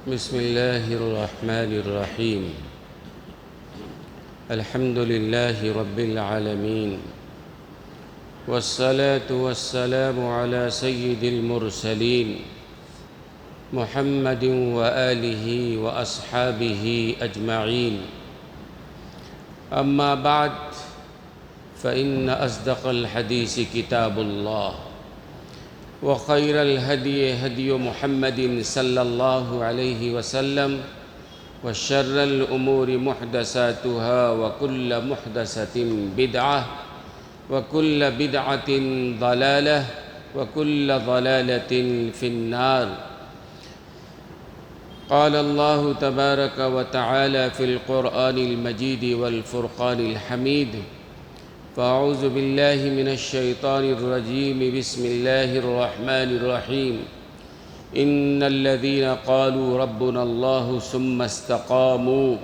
بسم الله الرحمن الرحيم. الحمد لله رب العالمين، والصلاة والسلام على سيد المرسلين محمد وآله وأصحابه أجمعين. أما بعد، فإن أصدق الحديث كتاب الله، وخير الهدي هدي محمد صلى الله عليه وسلم، وشر الأمور محدثاتها، وكل محدثة بدعة، وكل بدعة ضلالة، وكل ضلالة في النار. قال الله تبارك وتعالى في القرآن المجيد والفرقان الحميد: فأعوذ بالله من الشيطان الرجيم، بسم الله الرحمن الرحيم. إن الذين قالوا ربنا الله ثم استقاموا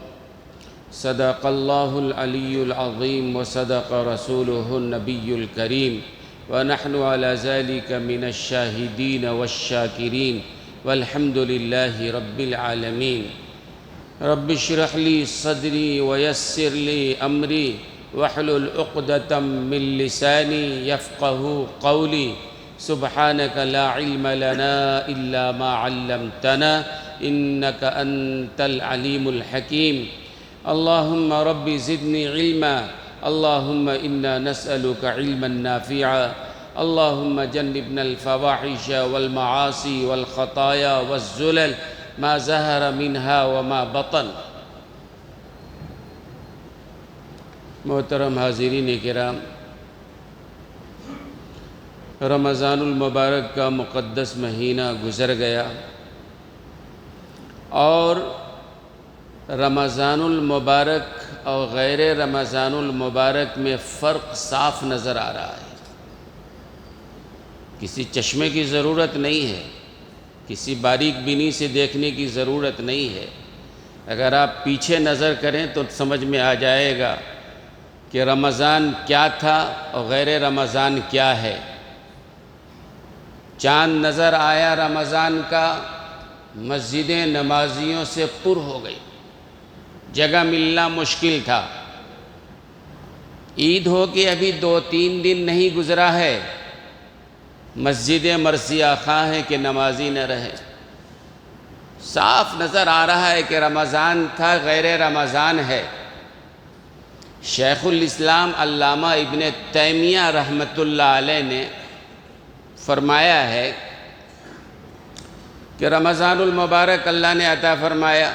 صدق الله العلي العظيم، وصدق رسوله النبي الكريم، ونحن على ذلك من الشاهدين والشاكرين، والحمد لله رب العالمين. رب اشرح لي صدري ويسر لي أمري، واحلل عقدة من لساني يفقه قولي. سبحانك لا علم لنا إلا ما علمتنا، إنك أنت العليم الحكيم. اللهم رب زدني علما، اللهم إنا نسألك علما نافعا، اللهم جنبنا الفواحش والمعاصي والخطايا والزلل ما ظهر منها وما بطن. محترم حاضرین کرام، رمضان المبارک کا مقدس مہینہ گزر گیا، اور رمضان المبارک اور غیر رمضان المبارک میں فرق صاف نظر آ رہا ہے۔ کسی چشمے کی ضرورت نہیں ہے، کسی باریک بینی سے دیکھنے کی ضرورت نہیں ہے۔ اگر آپ پیچھے نظر کریں تو سمجھ میں آ جائے گا کہ رمضان کیا تھا اور غیر رمضان کیا ہے۔ چاند نظر آیا رمضان کا، مسجدیں نمازیوں سے پر ہو گئی، جگہ ملنا مشکل تھا۔ عید ہو کے ابھی 2-3 دن نہیں گزرا ہے، مسجدیں مرثیہ خواہ ہیں کہ نمازی نہ رہے۔ صاف نظر آ رہا ہے کہ رمضان تھا، غیر رمضان ہے۔ شیخ الاسلام علامہ ابن تیمیہ رحمۃ اللہ علیہ نے فرمایا ہے کہ رمضان المبارک اللہ نے عطا فرمایا،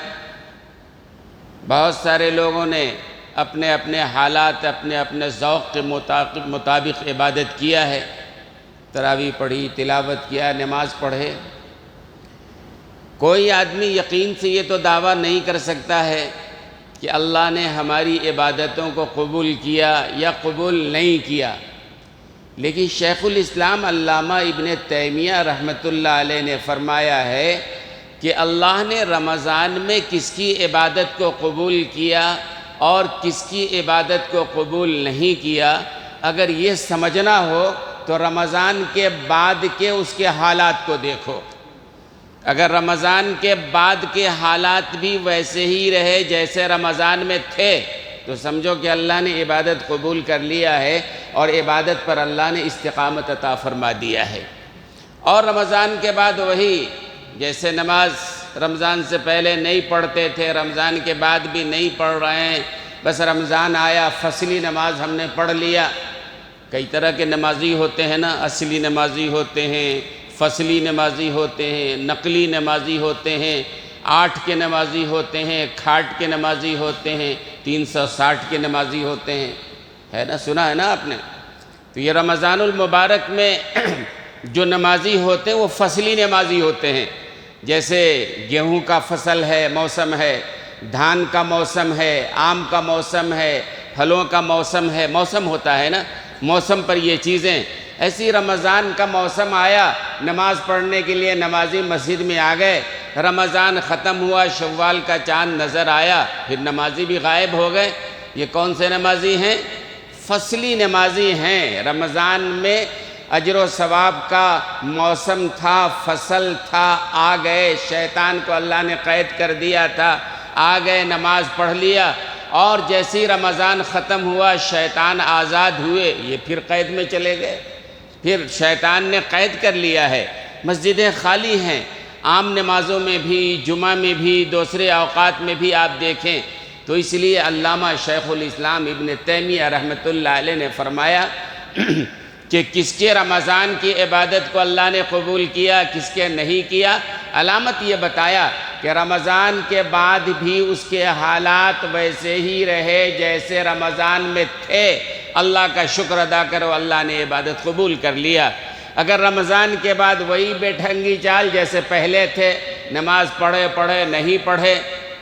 بہت سارے لوگوں نے اپنے اپنے حالات، اپنے اپنے ذوق کے مطابق عبادت کیا ہے، تراویح پڑھی، تلاوت کیا، نماز پڑھے۔ کوئی آدمی یقین سے یہ تو دعویٰ نہیں کر سکتا ہے کہ اللہ نے ہماری عبادتوں کو قبول کیا یا قبول نہیں کیا، لیکن شیخ الاسلام علامہ ابن تیمیہ رحمۃ اللہ علیہ نے فرمایا ہے کہ اللہ نے رمضان میں کس کی عبادت کو قبول کیا اور کس کی عبادت کو قبول نہیں کیا، اگر یہ سمجھنا ہو تو رمضان کے بعد کے اس کے حالات کو دیکھو۔ اگر رمضان کے بعد کے حالات بھی ویسے ہی رہے جیسے رمضان میں تھے تو سمجھو کہ اللہ نے عبادت قبول کر لیا ہے، اور عبادت پر اللہ نے استقامت عطا فرما دیا ہے۔ اور رمضان کے بعد وہی جیسے نماز رمضان سے پہلے نہیں پڑھتے تھے، رمضان کے بعد بھی نہیں پڑھ رہے ہیں، بس رمضان آیا فصلی نماز ہم نے پڑھ لیا۔ کئی طرح کے نمازی ہوتے ہیں نا، اصلی نمازی ہوتے ہیں، فصلی نمازی ہوتے ہیں، نقلی نمازی ہوتے ہیں، 8 کے نمازی ہوتے ہیں، کھاٹ کے نمازی ہوتے ہیں، 360 کے نمازی ہوتے ہیں، ہے نا، سنا ہے نا آپ نے۔ تو یہ رمضان المبارک میں جو نمازی ہوتے ہیں وہ فصلی نمازی ہوتے ہیں۔ جیسے گیہوں کا فصل ہے، موسم ہے، دھان کا موسم ہے، آم کا موسم ہے، پھلوں کا موسم ہے، موسم ہوتا ہے نا، موسم پر یہ چیزیں۔ ایسی رمضان کا موسم آیا، نماز پڑھنے کے لیے نمازی مسجد میں آ گئے، رمضان ختم ہوا، شوال کا چاند نظر آیا، پھر نمازی بھی غائب ہو گئے۔ یہ کون سے نمازی ہیں؟ فصلی نمازی ہیں۔ رمضان میں اجر و ثواب کا موسم تھا، فصل تھا، آ گئے، شیطان کو اللہ نے قید کر دیا تھا، آ گئے، نماز پڑھ لیا، اور جیسی رمضان ختم ہوا شیطان آزاد ہوئے، یہ پھر قید میں چلے گئے، پھر شیطان نے قید کر لیا ہے۔ مسجدیں خالی ہیں، عام نمازوں میں بھی، جمعہ میں بھی، دوسرے اوقات میں بھی آپ دیکھیں تو اس لیے علامہ شیخ الاسلام ابن تیمیہ رحمۃ اللہ علیہ نے فرمایا کہ کس کے رمضان کی عبادت کو اللہ نے قبول کیا، کس کے نہیں کیا، علامت یہ بتایا کہ رمضان کے بعد بھی اس کے حالات ویسے ہی رہے جیسے رمضان میں تھے، اللہ کا شکر ادا کرو، اللہ نے عبادت قبول کر لیا۔ اگر رمضان کے بعد وہی بے ڈھنگی چال جیسے پہلے تھے، نماز پڑھے نہیں پڑھے،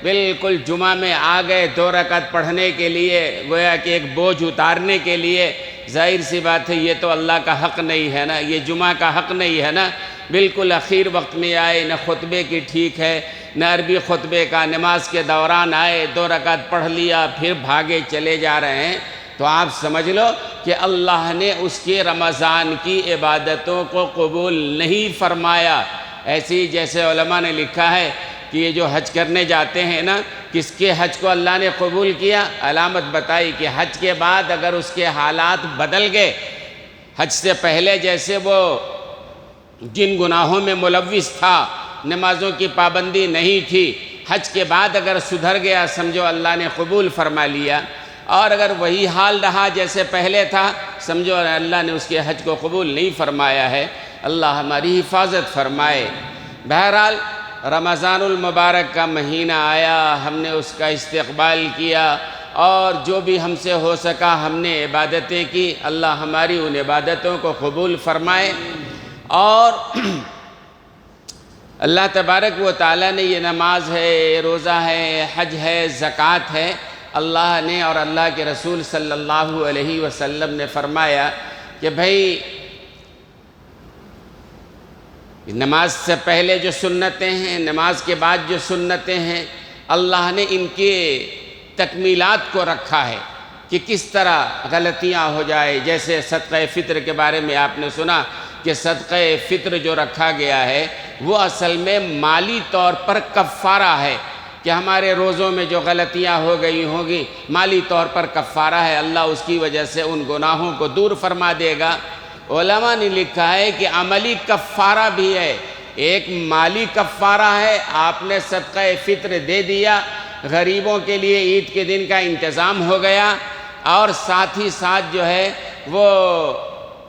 بالکل جمعہ میں آ گئے 2 رکعت پڑھنے کے لیے، گویا کہ ایک بوجھ اتارنے کے لیے، ظاہر سی بات ہے یہ تو اللہ کا حق نہیں ہے نا، یہ جمعہ کا حق نہیں ہے نا۔ بالکل اخیر وقت میں آئے، نہ خطبے کی ٹھیک ہے، نہ عربی خطبے کا، نماز کے دوران آئے، 2 رکعت پڑھ لیا، پھر بھاگے چلے جا رہے ہیں، تو آپ سمجھ لو کہ اللہ نے اس کے رمضان کی عبادتوں کو قبول نہیں فرمایا۔ ایسی جیسے علماء نے لکھا ہے کہ یہ جو حج کرنے جاتے ہیں نا، کس کے حج کو اللہ نے قبول کیا؟ علامت بتائی کہ حج کے بعد اگر اس کے حالات بدل گئے، حج سے پہلے جیسے وہ جن گناہوں میں ملوث تھا، نمازوں کی پابندی نہیں تھی، حج کے بعد اگر سدھر گیا سمجھو اللہ نے قبول فرما لیا، اور اگر وہی حال رہا جیسے پہلے تھا سمجھو اللہ نے اس کے حج کو قبول نہیں فرمایا ہے۔ اللہ ہماری حفاظت فرمائے۔ بہرحال رمضان المبارک کا مہینہ آیا، ہم نے اس کا استقبال کیا، اور جو بھی ہم سے ہو سکا ہم نے عبادتیں کی، اللہ ہماری ان عبادتوں کو قبول فرمائے۔ اور اللہ تبارک و تعالیٰ نے یہ نماز ہے، روزہ ہے، حج ہے، زکوٰۃ ہے، اللہ نے اور اللہ کے رسول صلی اللہ علیہ وسلم نے فرمایا کہ بھائی نماز سے پہلے جو سنتیں ہیں، نماز کے بعد جو سنتیں ہیں، اللہ نے ان کے تکمیلات کو رکھا ہے کہ کس طرح غلطیاں ہو جائے۔ جیسے صدقہ فطر کے بارے میں آپ نے سنا کہ صدقہ فطر جو رکھا گیا ہے وہ اصل میں مالی طور پر کفارہ ہے، کہ ہمارے روزوں میں جو غلطیاں ہو گئی ہوں گی مالی طور پر کفارہ ہے، اللہ اس کی وجہ سے ان گناہوں کو دور فرما دے گا۔ علماء نے لکھا ہے کہ عملی کفارہ بھی ہے، ایک مالی کفارہ ہے، آپ نے صدقہ فطر دے دیا، غریبوں کے لیے عید کے دن کا انتظام ہو گیا، اور ساتھ ہی ساتھ جو ہے وہ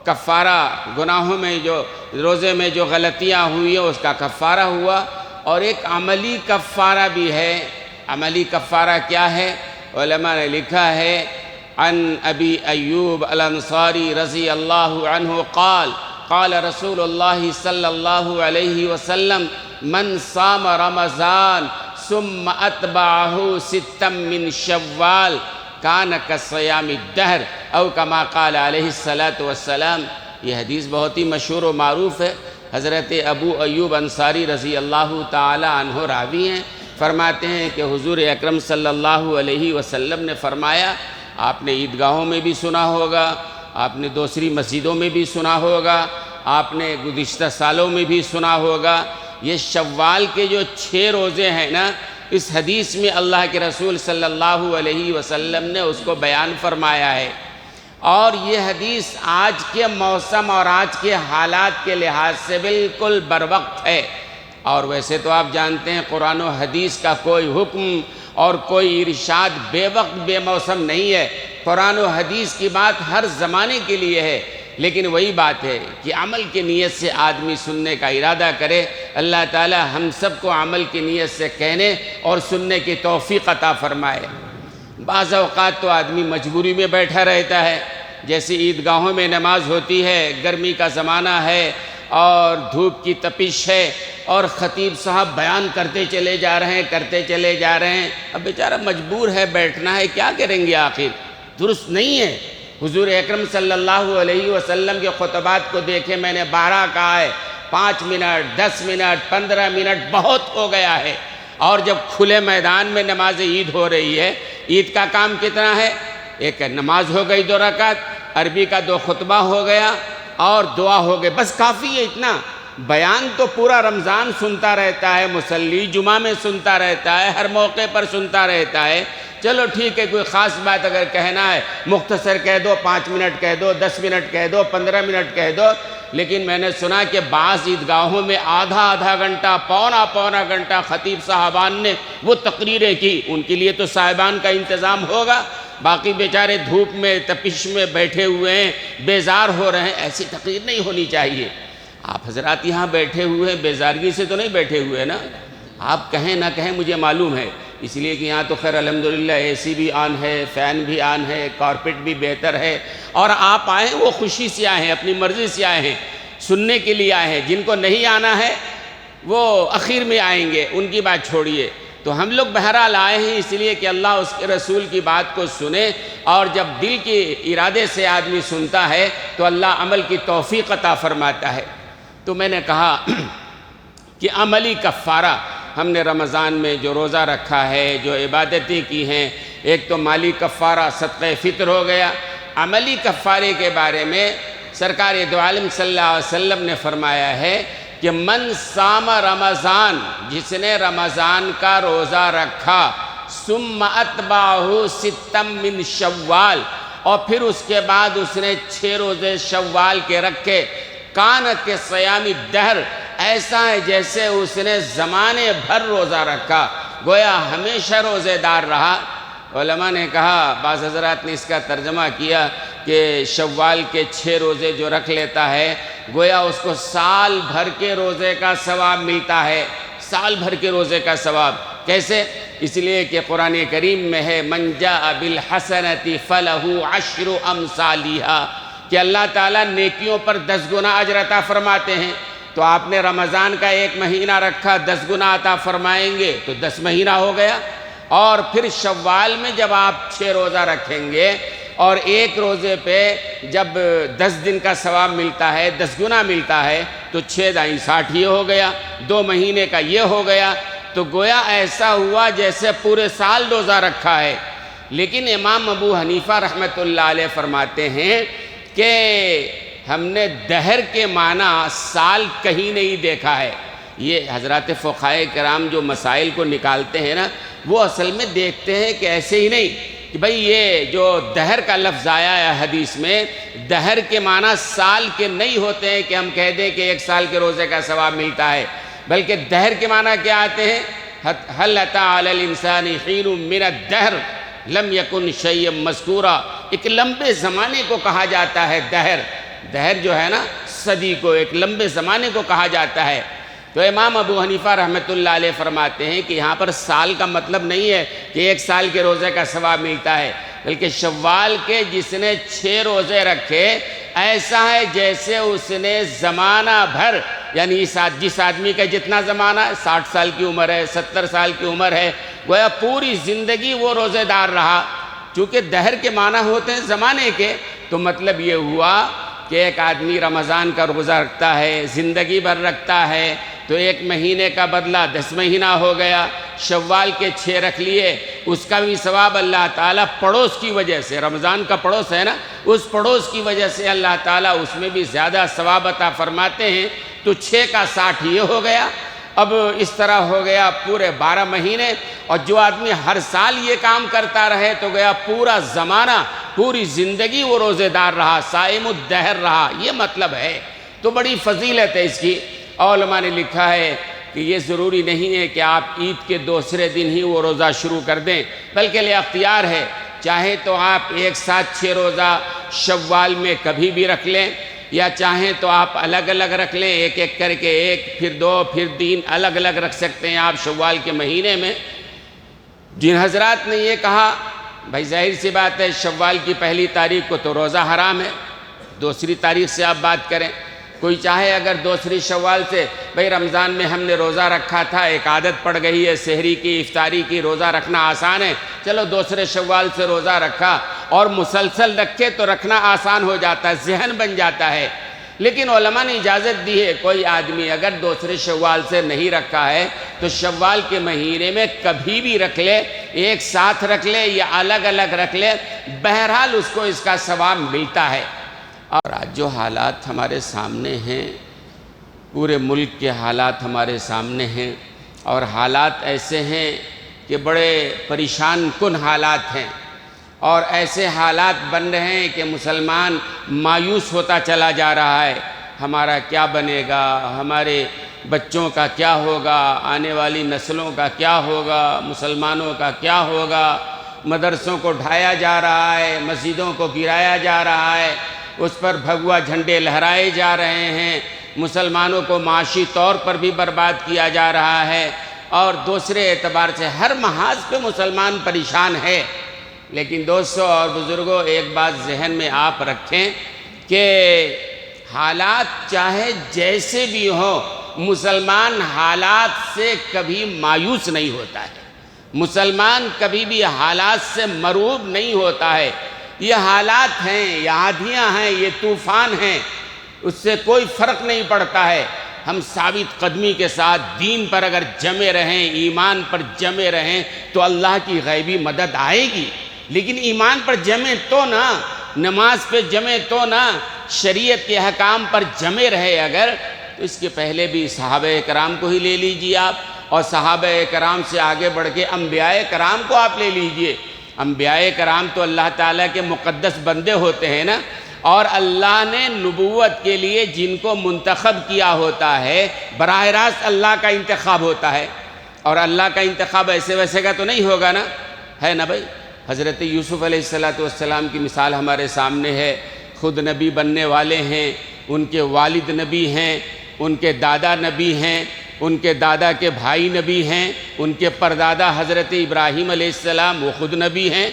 کفارہ گناہوں میں جو روزے میں جو غلطیاں ہوئی ہیں اس کا کفارہ ہوا۔ اور ایک عملی کفارہ بھی ہے۔ عملی کفارہ کیا ہے؟ علماء نے لکھا ہے عن ابی ایوب الانصاری رضی اللہ عنہ قال قال رسول اللہ صلی اللہ علیہ وسلم من صام رمضان ثم اتبعہ ستا من شوال کان کصیام الدہر او کما قال علیہ السلام۔ یہ حدیث بہت ہی مشہور و معروف ہے۔ حضرت ابو ایوب انصاری رضی اللہ تعالی عنہ راوی ہیں، فرماتے ہیں کہ حضور اکرم صلی اللہ علیہ وسلم نے فرمایا، آپ نے عیدگاہوں میں بھی سنا ہوگا، آپ نے دوسری مسجدوں میں بھی سنا ہوگا، آپ نے گزشتہ سالوں میں بھی سنا ہوگا، یہ شوال کے جو 6 روزے ہیں نا، اس حدیث میں اللہ کے رسول صلی اللہ علیہ وسلم نے اس کو بیان فرمایا ہے۔ اور یہ حدیث آج کے موسم اور آج کے حالات کے لحاظ سے بالکل بروقت ہے۔ اور ویسے تو آپ جانتے ہیں قرآن و حدیث کا کوئی حکم اور کوئی ارشاد بے وقت بے موسم نہیں ہے، قرآن و حدیث کی بات ہر زمانے کے لیے ہے، لیکن وہی بات ہے کہ عمل کی نیت سے آدمی سننے کا ارادہ کرے۔ اللہ تعالی ہم سب کو عمل کی نیت سے کہنے اور سننے کی توفیق عطا فرمائے۔ بعض اوقات تو آدمی مجبوری میں بیٹھا رہتا ہے، جیسے عیدگاہوں میں نماز ہوتی ہے، گرمی کا زمانہ ہے اور دھوپ کی تپش ہے، اور خطیب صاحب بیان کرتے چلے جا رہے ہیں، اب بیچارہ مجبور ہے، بیٹھنا ہے، کیا کریں گے آخر؟ درست نہیں ہے۔ حضور اکرم صلی اللہ علیہ وسلم کے خطبات کو دیکھیں، میں نے 12 کہا ہے، 5 منٹ 10 منٹ 15 منٹ بہت ہو گیا ہے۔ اور جب کھلے میدان میں نماز عید ہو رہی ہے، عید کا کام کتنا ہے؟ ایک نماز ہو گئی 2 رکعت، عربی کا 2 خطبہ ہو گیا، اور دعا ہو گئے، بس کافی ہے اتنا۔ بیان تو پورا رمضان سنتا رہتا ہے، مصلی جمعہ میں سنتا رہتا ہے، ہر موقع پر سنتا رہتا ہے۔ چلو ٹھیک ہے، کوئی خاص بات اگر کہنا ہے مختصر کہہ دو، 5 منٹ کہہ دو، 10 منٹ کہہ دو، 15 منٹ کہہ دو۔ لیکن میں نے سنا کہ بعض عیدگاہوں میں آدھا گھنٹہ، پونا گھنٹہ خطیب صاحبان نے وہ تقریریں کی۔ ان کے لیے تو صاحبان کا انتظام ہوگا، باقی بیچارے دھوپ میں تپش میں بیٹھے ہوئے ہیں، بیزار ہو رہے ہیں۔ ایسی تقریر نہیں ہونی چاہیے۔ آپ حضرات یہاں بیٹھے ہوئے ہیں، بیزارگی سے تو نہیں بیٹھے ہوئے نا؟ آپ کہیں نہ کہیں مجھے معلوم ہے، اس لیے کہ یہاں تو خیر الحمدللہ اے سی بھی آن ہے، فین بھی آن ہے، کارپیٹ بھی بہتر ہے، اور آپ آئے ہیں وہ خوشی سے آئے ہیں، اپنی مرضی سے آئے ہیں، سننے کے لیے آئے ہیں۔ جن کو نہیں آنا ہے وہ اخیر میں آئیں گے، ان کی بات چھوڑیے۔ تو ہم لوگ بہرحال آئے ہیں اس لیے کہ اللہ اس کے رسول کی بات کو سنے، اور جب دل کے ارادے سے آدمی سنتا ہے تو اللہ عمل کی توفیق عطا فرماتا ہے۔ تو میں نے کہا کہ عملی کفارہ، ہم نے رمضان میں جو روزہ رکھا ہے، جو عبادتیں کی ہیں، ایک تو مالی کفارہ صدقہ فطر ہو گیا۔ عملی کفارے کے بارے میں سرکار دو عالم صلی اللہ علیہ وسلم نے فرمایا ہے کہ من صام رمضان، جس نے رمضان کا روزہ رکھا، ثم اتبعہ ستا من شوال، اور پھر اس کے بعد اس نے 6 روزے شوال کے رکھے، کانت کے صیام الدہر، ایسا ہے جیسے اس نے زمانے بھر روزہ رکھا، گویا ہمیشہ روزے دار رہا۔ علماء نے کہا، بعض حضرات نے اس کا ترجمہ کیا کہ شوال کے 6 روزے جو رکھ لیتا ہے، گویا اس کو سال بھر کے روزے کا ثواب ملتا ہے، سال بھر کے روزے کا ثواب۔ کیسے؟ اس لیے کہ قرآن کریم میں ہے من جاء بالحسنۃ فلہ 10 امثالھا، کہ اللہ تعالیٰ نیکیوں پر 10 گنا اجر عطا فرماتے ہیں۔ تو آپ نے رمضان کا 1 مہینہ رکھا، 10 گنا عطا فرمائیں گے تو 10 مہینہ ہو گیا۔ اور پھر شوال میں جب آپ 6 روزہ رکھیں گے اور 1 روزے پہ جب 10 دن کا ثواب ملتا ہے، 10 گنا ملتا ہے، تو 6 دائیں 60 یہ ہو گیا، 2 مہینے کا یہ ہو گیا۔ تو گویا ایسا ہوا جیسے پورے سال روزہ رکھا ہے۔ لیکن امام ابو حنیفہ رحمۃ اللہ علیہ فرماتے ہیں کہ ہم نے دہر کے معنی سال کہیں نہیں دیکھا ہے۔ یہ حضرات فقہائے کرام جو مسائل کو نکالتے ہیں نا، وہ اصل میں دیکھتے ہیں کہ ایسے ہی نہیں کہ بھئی یہ جو دہر کا لفظ آیا ہے حدیث میں، دہر کے معنی سال کے نہیں ہوتے ہیں کہ ہم کہہ دیں کہ 1 سال کے روزے کا ثواب ملتا ہے، بلکہ دہر کے معنی کیا آتے ہیں؟ هل اتى على الانسان حين من الدہر لم یکن شیئا مذکورا، ایک لمبے زمانے کو کہا جاتا ہے دہر۔ دہر جو ہے نا صدی کو، ایک لمبے زمانے کو کہا جاتا ہے۔ تو امام ابو حنیفہ رحمۃ اللہ علیہ فرماتے ہیں کہ یہاں پر سال کا مطلب نہیں ہے کہ 1 سال کے روزے کا ثواب ملتا ہے، بلکہ شوال کے جس نے 6 روزے رکھے، ایسا ہے جیسے اس نے زمانہ بھر، یعنی جس آدمی کا جتنا زمانہ ہے، 60 سال کی عمر ہے، 70 سال کی عمر ہے، گویا پوری زندگی وہ روزے دار رہا۔ چونکہ دہر کے معنی ہوتے ہیں زمانے کے، تو مطلب یہ ہوا کہ ایک آدمی رمضان کا روزہ رکھتا ہے، زندگی بھر رکھتا ہے، تو 1 مہینے کا بدلہ 10 مہینہ ہو گیا۔ شوال کے 6 رکھ لیے، اس کا بھی ثواب اللہ تعالیٰ پڑوس کی وجہ سے، رمضان کا پڑوس ہے نا، اس پڑوس کی وجہ سے اللہ تعالیٰ اس میں بھی زیادہ ثواب عطا فرماتے ہیں۔ تو 6 کا 60 یہ ہو گیا۔ اب اس طرح ہو گیا پورے 12 مہینے، اور جو آدمی ہر سال یہ کام کرتا رہے تو گیا پورا زمانہ، پوری زندگی وہ روزے دار رہا، صائم الدہر رہا، یہ مطلب ہے۔ تو بڑی فضیلت ہے اس کی۔ علماء نے لکھا ہے کہ یہ ضروری نہیں ہے کہ آپ عید کے دوسرے دن ہی وہ روزہ شروع کر دیں، بلکہ یہ اختیار ہے، چاہے تو آپ ایک ساتھ 6 روزہ شوال میں کبھی بھی رکھ لیں، یا چاہیں تو آپ الگ الگ رکھ لیں، ایک ایک کر کے، 1 پھر 2 پھر 3 الگ الگ رکھ سکتے ہیں آپ شوال کے مہینے میں۔ جن حضرات نے یہ کہا، بھائی ظاہر سی بات ہے شوال کی 1 تاریخ کو تو روزہ حرام ہے، دوسری تاریخ سے آپ بات کریں۔ کوئی چاہے اگر دوسری شوال سے، بھئی رمضان میں ہم نے روزہ رکھا تھا، ایک عادت پڑ گئی ہے سحری کی، افطاری کی، روزہ رکھنا آسان ہے، چلو دوسرے شوال سے روزہ رکھا، اور مسلسل رکھے تو رکھنا آسان ہو جاتا ہے، ذہن بن جاتا ہے۔ لیکن علماء نے اجازت دی ہے، کوئی آدمی اگر دوسرے شوال سے نہیں رکھا ہے تو شوال کے مہینے میں کبھی بھی رکھ لے، ایک ساتھ رکھ لے یا الگ الگ رکھ لے، بہرحال اس کو اس کا ثواب ملتا ہے۔ اور آج جو حالات ہمارے سامنے ہیں، پورے ملک کے حالات ہمارے سامنے ہیں، اور حالات ایسے ہیں کہ بڑے پریشان کن حالات ہیں، اور ایسے حالات بن رہے ہیں کہ مسلمان مایوس ہوتا چلا جا رہا ہے۔ ہمارا کیا بنے گا، ہمارے بچوں کا کیا ہوگا، آنے والی نسلوں کا کیا ہوگا، مسلمانوں کا کیا ہوگا۔ مدرسوں کو ڈھایا جا رہا ہے، مسجدوں کو گرایا جا رہا ہے، اس پر بھگوا جھنڈے لہرائے جا رہے ہیں، مسلمانوں کو معاشی طور پر بھی برباد کیا جا رہا ہے، اور دوسرے اعتبار سے ہر محاذ پہ مسلمان پریشان ہے۔ لیکن دوستو اور بزرگوں، ایک بات ذہن میں آپ رکھیں کہ حالات چاہے جیسے بھی ہوں، مسلمان حالات سے کبھی مایوس نہیں ہوتا ہے، مسلمان کبھی بھی حالات سے مرعوب نہیں ہوتا ہے۔ یہ حالات ہیں، یہ آندھیاں ہیں، یہ طوفان ہیں، اس سے کوئی فرق نہیں پڑتا ہے۔ ہم ثابت قدمی کے ساتھ دین پر اگر جمے رہیں، ایمان پر جمے رہیں، تو اللہ کی غیبی مدد آئے گی۔ لیکن ایمان پر جمیں تو نا، نماز پہ جمیں تو نا، شریعت کے احکام پر جمے رہے اگر، تو اس کے پہلے بھی صحابہ کرام کو ہی لے لیجئے آپ، اور صحابہ کرام سے آگے بڑھ کے انبیاء کرام کو آپ لے لیجئے۔ انبیاء کرام تو اللہ تعالیٰ کے مقدس بندے ہوتے ہیں نا، اور اللہ نے نبوت کے لیے جن کو منتخب کیا ہوتا ہے، براہ راست اللہ کا انتخاب ہوتا ہے، اور اللہ کا انتخاب ایسے ویسے کا تو نہیں ہوگا نا، ہے نا بھائی۔ حضرت یوسف علیہ السلام کی مثال ہمارے سامنے ہے، خود نبی بننے والے ہیں، ان کے والد نبی ہیں، ان کے دادا نبی ہیں، ان کے دادا کے بھائی نبی ہیں، ان کے پردادا حضرت ابراہیم علیہ السلام وہ خود نبی ہیں،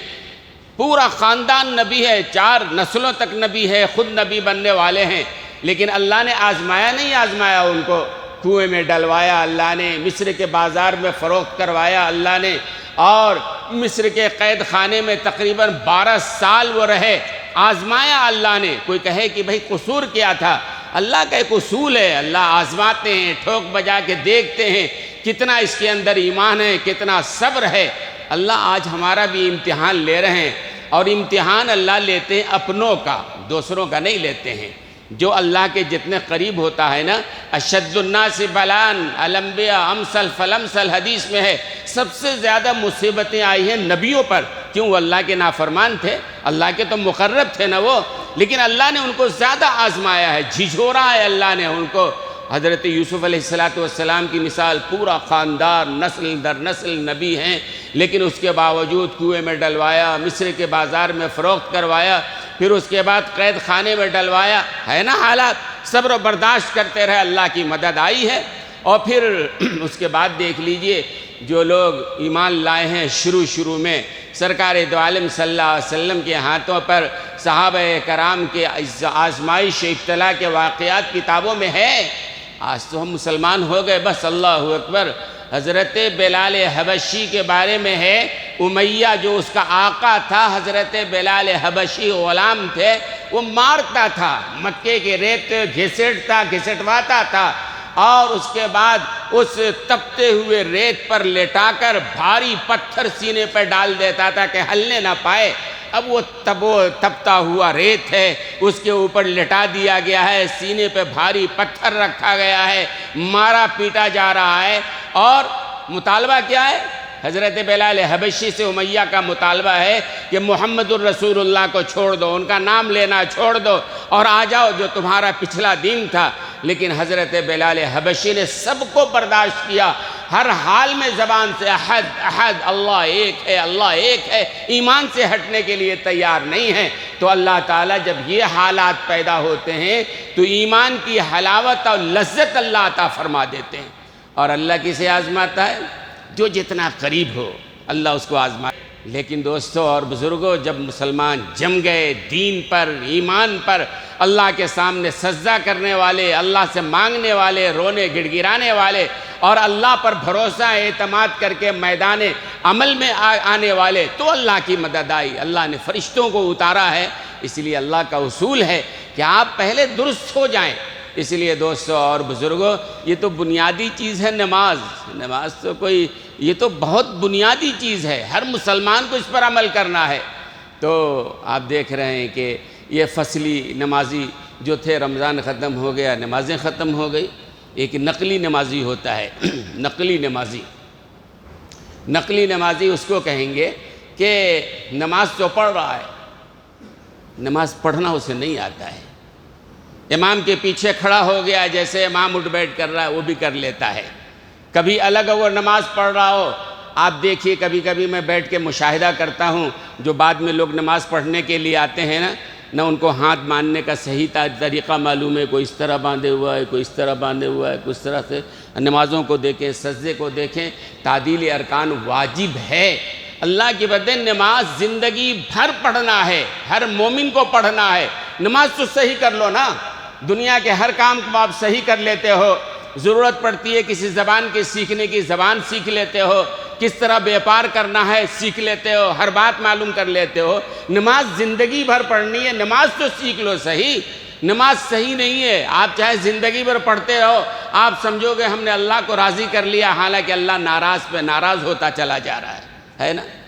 پورا خاندان نبی ہے، 4 نسلوں تک نبی ہے، خود نبی بننے والے ہیں۔ لیکن اللہ نے آزمایا نہیں آزمایا ان کو، کنویں میں ڈلوایا اللہ نے، مصر کے بازار میں فروخت کروایا اللہ نے، اور مصر کے قید خانے میں تقریباً 12 سال وہ رہے، آزمایا اللہ نے۔ کوئی کہے کہ بھئی قصور کیا تھا، اللہ کا ایک اصول ہے، اللہ آزماتے ہیں، ٹھوک بجا کے دیکھتے ہیں کتنا اس کے اندر ایمان ہے، کتنا صبر ہے۔ اللہ آج ہمارا بھی امتحان لے رہے ہیں، اور امتحان اللہ لیتے ہیں اپنوں کا، دوسروں کا نہیں لیتے ہیں۔ جو اللہ کے جتنے قریب ہوتا ہے نا، اشد الناس بلان الانبیاء امثل فلمثل حدیث میں ہے، سب سے زیادہ مصیبتیں آئی ہیں نبیوں پر۔ کیوں؟ وہ اللہ کے نافرمان تھے، اللہ کے تو مقرب تھے نا وہ، لیکن اللہ نے ان کو زیادہ آزمایا ہے، جھجھورا ہے اللہ نے ان کو۔ حضرت یوسف علیہ السلام کی مثال، پورا خاندان نسل در نسل نبی ہیں، لیکن اس کے باوجود کنویں میں ڈلوایا، مصر کے بازار میں فروخت کروایا، پھر اس کے بعد قید خانے میں ڈلوایا، ہے نا حالات، صبر و برداشت کرتے رہے، اللہ کی مدد آئی ہے۔ اور پھر اس کے بعد دیکھ لیجئے، جو لوگ ایمان لائے ہیں شروع میں، سرکار دو عالم صلی اللہ علیہ وسلم کے ہاتھوں پر صحابہ کرام کے آزمائش ابتلا کے واقعات کتابوں میں ہے۔ آج تو ہم مسلمان ہو گئے، بس اللہ اکبر۔ حضرت بلال حبشی کے بارے میں ہے، امیہ جو اس کا آقا تھا، حضرت بلال حبشی غلام تھے، وہ مارتا تھا، مکے کے ریت گھسٹواتا تھا، اور اس کے بعد اس تپتے ہوئے ریت پر لٹا کر بھاری پتھر سینے پر ڈال دیتا تھا کہ ہلنے نہ پائے۔ اب وہ تپتا ہوا ریت ہے، اس کے اوپر لٹا دیا گیا ہے، سینے پہ بھاری پتھر رکھا گیا ہے، مارا پیٹا جا رہا ہے، اور مطالبہ کیا ہے؟ حضرت بلال حبشی سے امیہ کا مطالبہ ہے کہ محمد الرسول اللہ کو چھوڑ دو، ان کا نام لینا چھوڑ دو، اور آ جاؤ جو تمہارا پچھلا دین تھا۔ لیکن حضرت بلال حبشی نے سب کو برداشت کیا، ہر حال میں زبان سے احد احد، اللہ ایک ہے، اللہ ایک ہے، ایمان سے ہٹنے کے لیے تیار نہیں ہے۔ تو اللہ تعالیٰ جب یہ حالات پیدا ہوتے ہیں تو ایمان کی حلاوت اور لذت اللہ عطا فرما دیتے ہیں۔ اور اللہ کسے آزماتا ہے؟ جو جتنا قریب ہو اللہ اس کو آزمائے۔ لیکن دوستو اور بزرگوں، جب مسلمان جم گئے دین پر، ایمان پر، اللہ کے سامنے سجدہ کرنے والے، اللہ سے مانگنے والے، رونے گڑگڑانے والے، اور اللہ پر بھروسہ اعتماد کر کے میدان عمل میں آنے والے، تو اللہ کی مدد آئی۔ اللہ نے فرشتوں کو اتارا ہے، اس لیے اللہ کا اصول ہے کہ آپ پہلے درست ہو جائیں۔ اس لیے دوستو اور بزرگوں، یہ تو بنیادی چیز ہے نماز تو کوئی، یہ تو بہت بنیادی چیز ہے، ہر مسلمان کو اس پر عمل کرنا ہے۔ تو آپ دیکھ رہے ہیں کہ یہ فصلی نمازی جو تھے رمضان ختم ہو گیا، نمازیں ختم ہو گئی۔ ایک نقلی نمازی ہوتا ہے نقلی نمازی اس کو کہیں گے کہ نماز تو پڑھ رہا ہے، نماز پڑھنا اسے نہیں آتا ہے۔ امام کے پیچھے کھڑا ہو گیا، جیسے امام اٹھ بیٹھ کر رہا ہے وہ بھی کر لیتا ہے۔ کبھی الگ اگر نماز پڑھ رہا ہو، آپ دیکھیے کبھی کبھی میں بیٹھ کے مشاہدہ کرتا ہوں، جو بعد میں لوگ نماز پڑھنے کے لیے آتے ہیں نہ ان کو ہاتھ باندھنے کا صحیح طریقہ معلوم ہے، کوئی اس طرح باندھے ہوا ہے، کوئی اس طرح باندھے ہوا ہے، کچھ طرح سے نمازوں کو دیکھیں، سجدے کو دیکھیں۔ تعدیل ارکان واجب ہے، اللہ کی بدے نماز زندگی بھر پڑھنا ہے، ہر مومن کو پڑھنا ہے۔ نماز تو صحیح کر لو نا، دنیا کے ہر کام کو آپ صحیح کر لیتے ہو، ضرورت پڑتی ہے کسی زبان کے سیکھنے کی، زبان سیکھ لیتے ہو، کس طرح بیپار کرنا ہے سیکھ لیتے ہو، ہر بات معلوم کر لیتے ہو۔ نماز زندگی بھر پڑھنی ہے، نماز تو سیکھ لو صحیح۔ نماز صحیح نہیں ہے، آپ چاہے زندگی بھر پڑھتے رہو، آپ سمجھو گے ہم نے اللہ کو راضی کر لیا، حالانکہ اللہ ناراض پہ ناراض ہوتا چلا جا رہا ہے نا۔